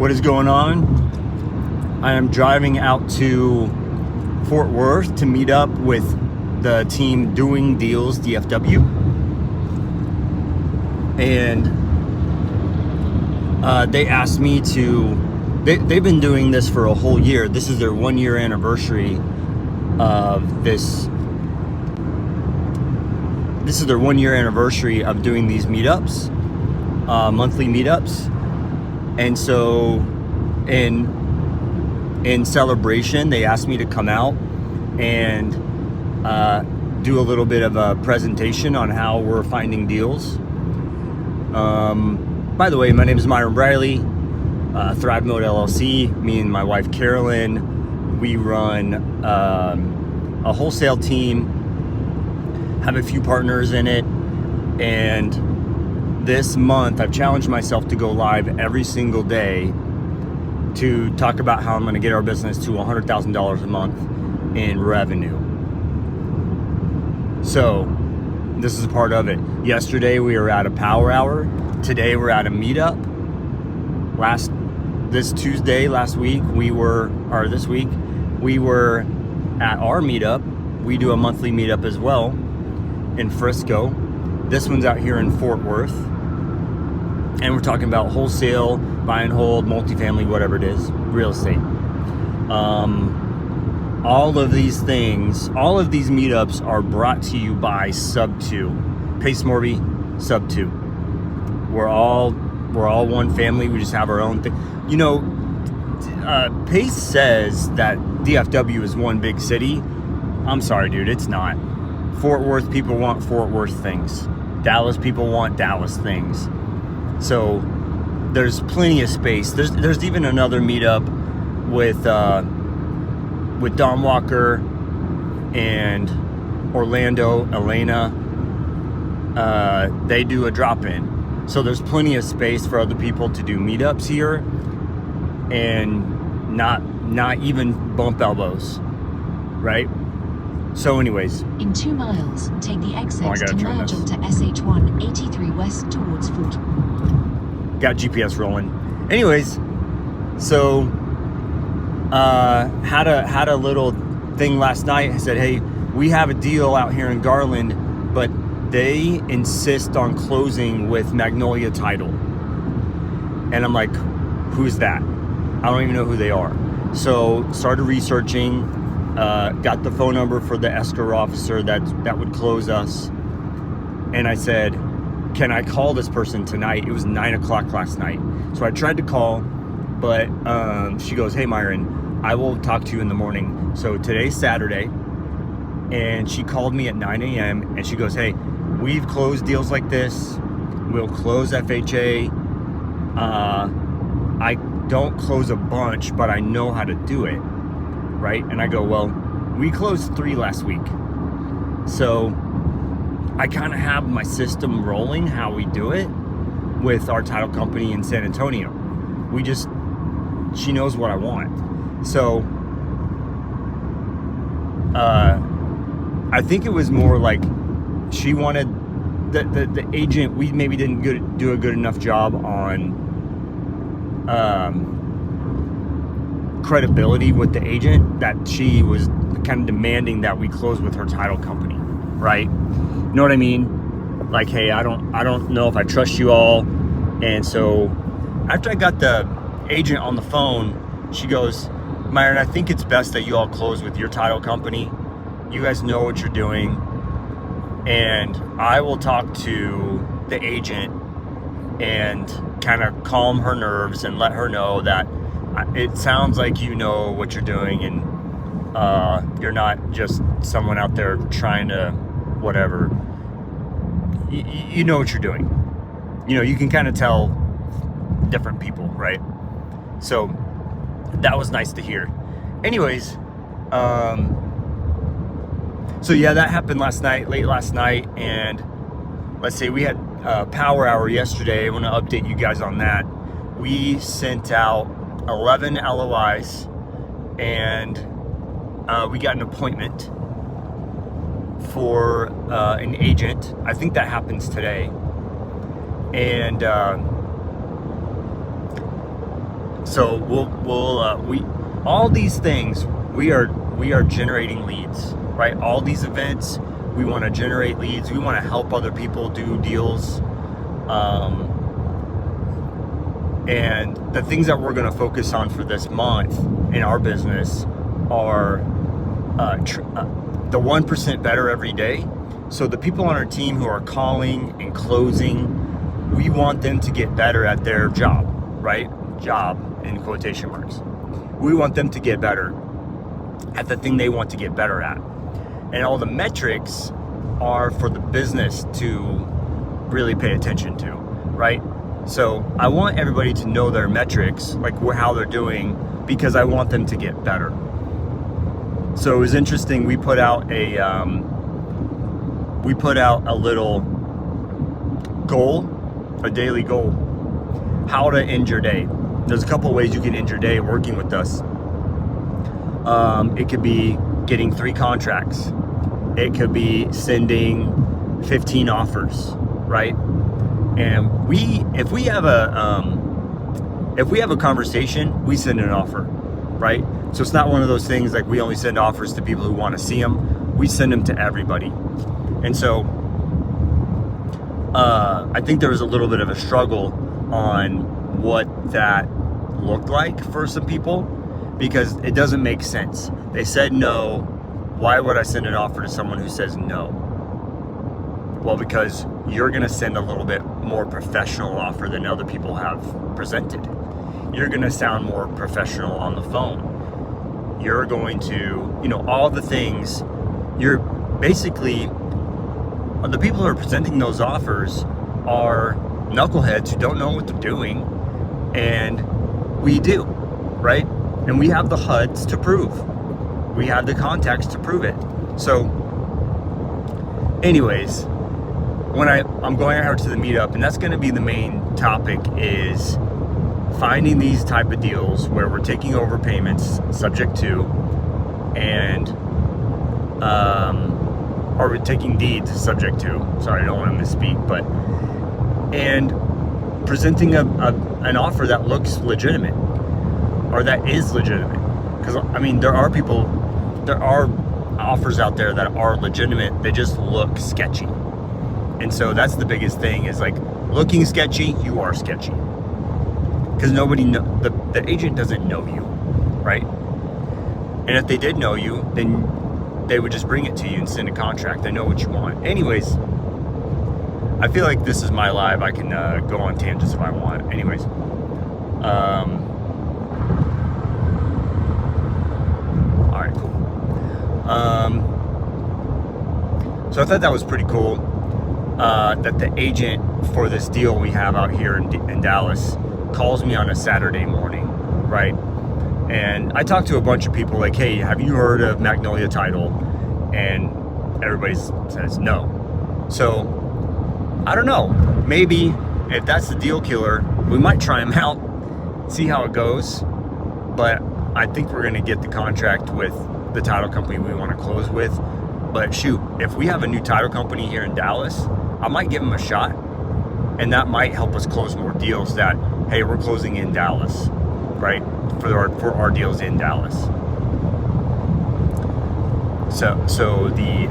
What is going on? I am driving out to Fort Worth to meet up with the team Doing Deals DFW. And they asked me to, they've been doing this for a whole year. This is their 1 year anniversary of this. This is their 1 year anniversary of doing these meetups, monthly meetups. And so in celebration, they asked me to come out and do a little bit of a presentation on how we're finding deals. By the way, my name is Myron Briley, Thrive Mode LLC. Me and my wife Carolyn, we run a wholesale team, have a few partners in it, and this month I've challenged myself to go live every single day to talk about how I'm going to get our business to $100,000 a month in revenue. So this is a part of it. Yesterday we were at a power hour. Today we're at a meetup. This Tuesday last week we were at our meetup. We do a monthly meetup as well in Frisco. This one's out here in Fort Worth. And we're talking about wholesale, buy and hold, multifamily, whatever it is, real estate. All of these things, all of these meetups are brought to you by Sub2, Pace Morby, Sub2. We're all one family. We just have our own thing. You know, Pace says that DFW is one big city. I'm sorry, dude, it's not. Fort Worth people want Fort Worth things. Dallas people want Dallas things. So there's plenty of space. There's even another meetup with Don Walker and Orlando, Elena. They do a drop-in. So there's plenty of space for other people to do meetups here and not even bump elbows, right? So anyways. In 2 miles, take the exit to merge onto SH1 83 west towards Fort. Got GPS rolling. Anyways, so had a little thing last night. I said, hey, we have a deal out here in Garland, but they insist on closing with Magnolia Title. And I'm like, who's that? I don't even know who they are. So started researching, got the phone number for the escrow officer that would close us. And I said, can I call this person tonight? It was 9 o'clock last night. So I tried to call, but she goes, hey, Myron, I will talk to you in the morning. So today's Saturday, and she called me at 9 a.m. and she goes, hey, we've closed deals like this. We'll close FHA. I don't close a bunch, but I know how to do it, right? And I go, well, we closed 3 last week. So I kind of have my system rolling, how we do it with our title company in San Antonio. She knows what I want. So I think it was more like she wanted the agent. We maybe didn't do a good enough job on credibility with the agent, that she was kind of demanding that we close with her title company, right? You know what I mean? Like, hey, I don't know if I trust you all. And so after I got the agent on the phone, she goes, Myron, I think it's best that you all close with your title company. You guys know what you're doing. And I will talk to the agent and kind of calm her nerves and let her know that it sounds like you know what you're doing, and you're not just someone out there trying to whatever. You know what you're doing. You know, you can kind of tell different people, right? So that was nice to hear. Anyways, so yeah, that happened late last night, and let's say we had power hour yesterday. I want to update you guys on that. We sent out 11 LOIs, and we got an appointment for an agent. I think that happens today. And So we all these things, we are generating leads, right? All these events, we want to generate leads. We want to help other people do deals. And the things that we're going to focus on for this month in our business are the 1% better every day. So the people on our team who are calling and closing, we want them to get better at their job, right? Job in quotation marks. We want them to get better at the thing they want to get better at. And all the metrics are for the business to really pay attention to, right? So I want everybody to know their metrics, like how they're doing, because I want them to get better. So it was interesting. We put out a little goal, a daily goal, how to end your day. There's a couple ways you can end your day working with us. It could be getting 3 contracts. It could be sending 15 offers, right? And if we have a conversation, we send an offer, right? So it's not one of those things like we only send offers to people who want to see them. We send them to everybody. And so I think there was a little bit of a struggle on what that looked like for some people, because it doesn't make sense. They said no. Why would I send an offer to someone who says no? Well, because you're going to send a little bit more professional offer than other people have presented. You're going to sound more professional on the phone. You're going to, all the things. You're basically, the people who are presenting those offers are knuckleheads who don't know what they're doing, and we do, right? And we have the HUDs to prove. We have the contacts to prove it. So anyways, when I'm going out to the meetup, and that's going to be the main topic, is finding these type of deals where we're taking over payments subject to, and or we're taking deeds subject to. Sorry, I don't want to misspeak, and presenting an offer that looks legitimate, or that is legitimate. Because there are offers out there that are legitimate. They just look sketchy. And so that's the biggest thing, is like, looking sketchy, you are sketchy. Because the agent doesn't know you, right? And if they did know you, then they would just bring it to you and send a contract. They know what you want. Anyways, I feel like this is my live. I can go on tangents if I want. Anyways, all right, cool. So I thought that was pretty cool. That the agent for this deal we have out here in Dallas calls me on a Saturday morning, right? And I talked to a bunch of people like, hey, have you heard of Magnolia Title? And everybody says no. So I don't know. Maybe if that's the deal killer, we might try him out, see how it goes. But I think we're going to get the contract with the title company we want to close with. But shoot, if we have a new title company here in Dallas, I might give them a shot, and that might help us close more deals that, hey, we're closing in Dallas, right? For our deals in Dallas. So the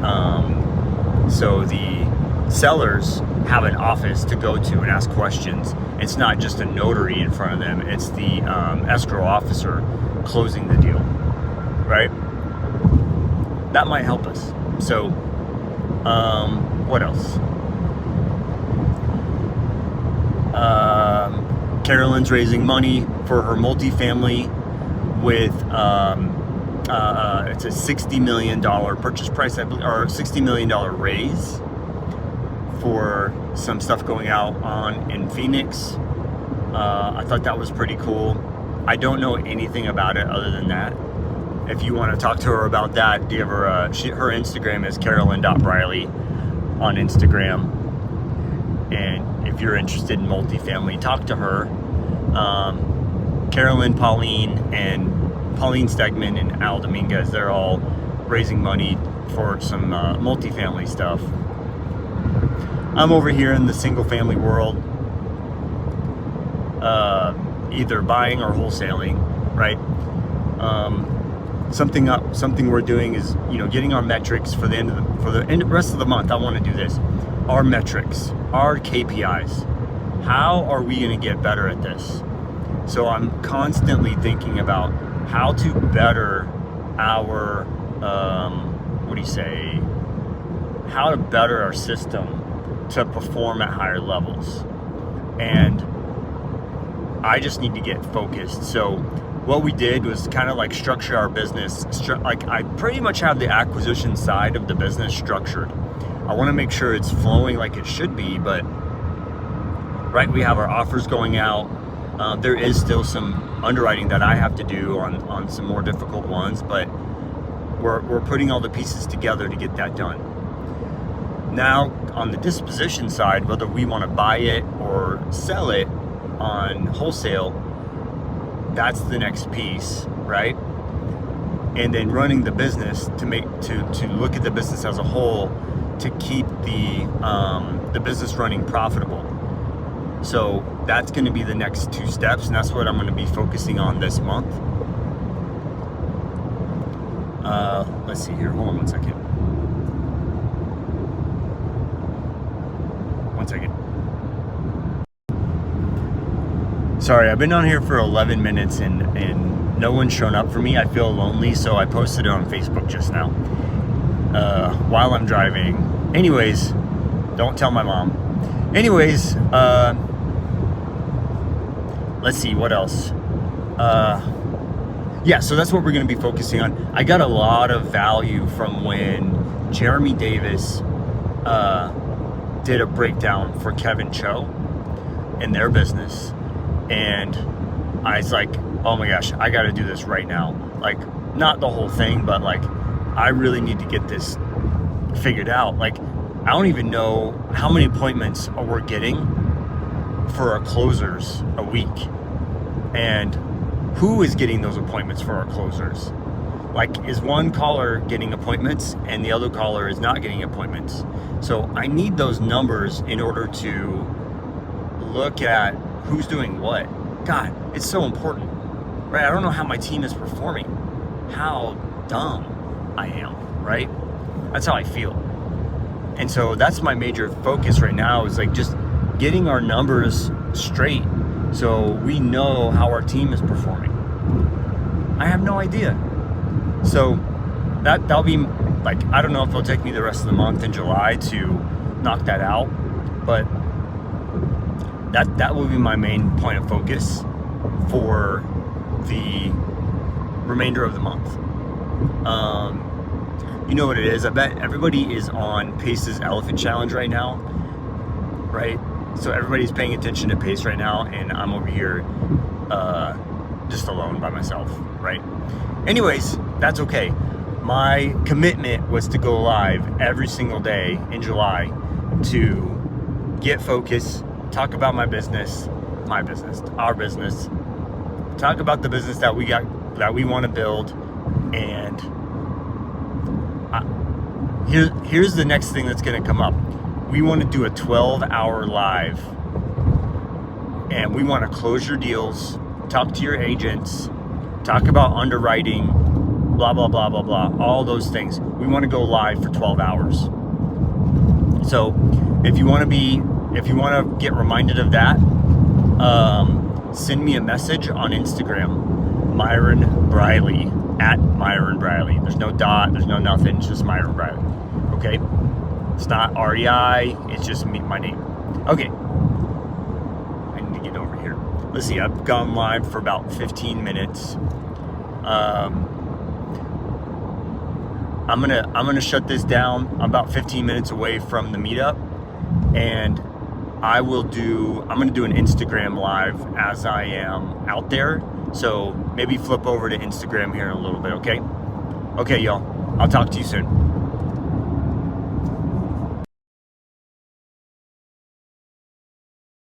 sellers have an office to go to and ask questions. It's not just a notary in front of them. It's the escrow officer closing the deal, right? That might help us. So, what else? Carolyn's raising money for her multifamily with it's a $60 million purchase price, I believe, or $60 million raise for some stuff going out in Phoenix. I thought that was pretty cool. I don't know anything about it other than that. If you want to talk to her about that, give her her Instagram is carolyn.briley on Instagram. And if you're interested in multifamily, talk to her. Carolyn, Pauline Stegman, and Al Dominguez, they're all raising money for some multifamily stuff. I'm over here in the single family world. either buying or wholesaling, right? Something we're doing is, getting our metrics for the rest of the month. I want to do this. Our metrics, our KPIs. How are we going to get better at this? So I'm constantly thinking about how to better our, how to better our system to perform at higher levels. And I just need to get focused. So what we did was kind of like structure our business. Like I pretty much have the acquisition side of the business structured. I want to make sure it's flowing like it should be, but right, we have our offers going out. There is still some underwriting that I have to do on some more difficult ones, but we're putting all the pieces together to get that done. Now, on the disposition side, whether we want to buy it or sell it on wholesale, that's the next piece, right? And then running the business to look at the business as a whole to keep the business running profitable. So that's going to be the next two steps, and that's what I'm going to be focusing on this month. Let's see here. Hold on 1 second. 1 second. Sorry, I've been on here for 11 minutes and no one's shown up for me. I feel lonely, so I posted it on Facebook just now while I'm driving. Anyways, don't tell my mom. Anyways, let's see, what else? Yeah, so that's what we're going to be focusing on. I got a lot of value from when Jeremy Davis did a breakdown for Kevin Cho in their business. And I was like, oh my gosh, I got to do this right now. Like, not the whole thing, but like, I really need to get this figured out. Like, I don't even know how many appointments we're getting for our closers a week. And who is getting those appointments for our closers? Like, is one caller getting appointments and the other caller is not getting appointments? So I need those numbers in order to look at who's doing what. God, it's so important, right? I don't know how my team is performing, how dumb I am, right? That's how I feel. And so that's my major focus right now, is like just getting our numbers straight so we know how our team is performing. I have no idea. So that'll be like, I don't know if it'll take me the rest of the month in July to knock that out, but that will be my main point of focus for the remainder of the month. You know what it is? I bet everybody is on Pace's Elephant Challenge right now, right? So everybody's paying attention to Pace right now, and I'm over here just alone by myself, right? Anyways, that's okay. My commitment was to go live every single day in July to get focused, talk about my business, our business, talk about the business that we want to build, and here's the next thing that's going to come up. We want to do a 12-hour live, and we want to close your deals, talk to your agents, talk about underwriting, blah, blah, blah, blah, blah, all those things. We want to go live for 12 hours. So if you want to get reminded of that, send me a message on Instagram, Myron Briley, at Myron Briley. There's no dot, there's no nothing, it's just Myron Briley, okay? It's not REI, it's just my name. Okay, I need to get over here. Let's see, I've gone live for about 15 minutes. I'm gonna shut this down. I'm about 15 minutes away from the meetup, and I'm gonna do an Instagram live as I am out there. So maybe flip over to Instagram here in a little bit, okay? Okay, y'all, I'll talk to you soon.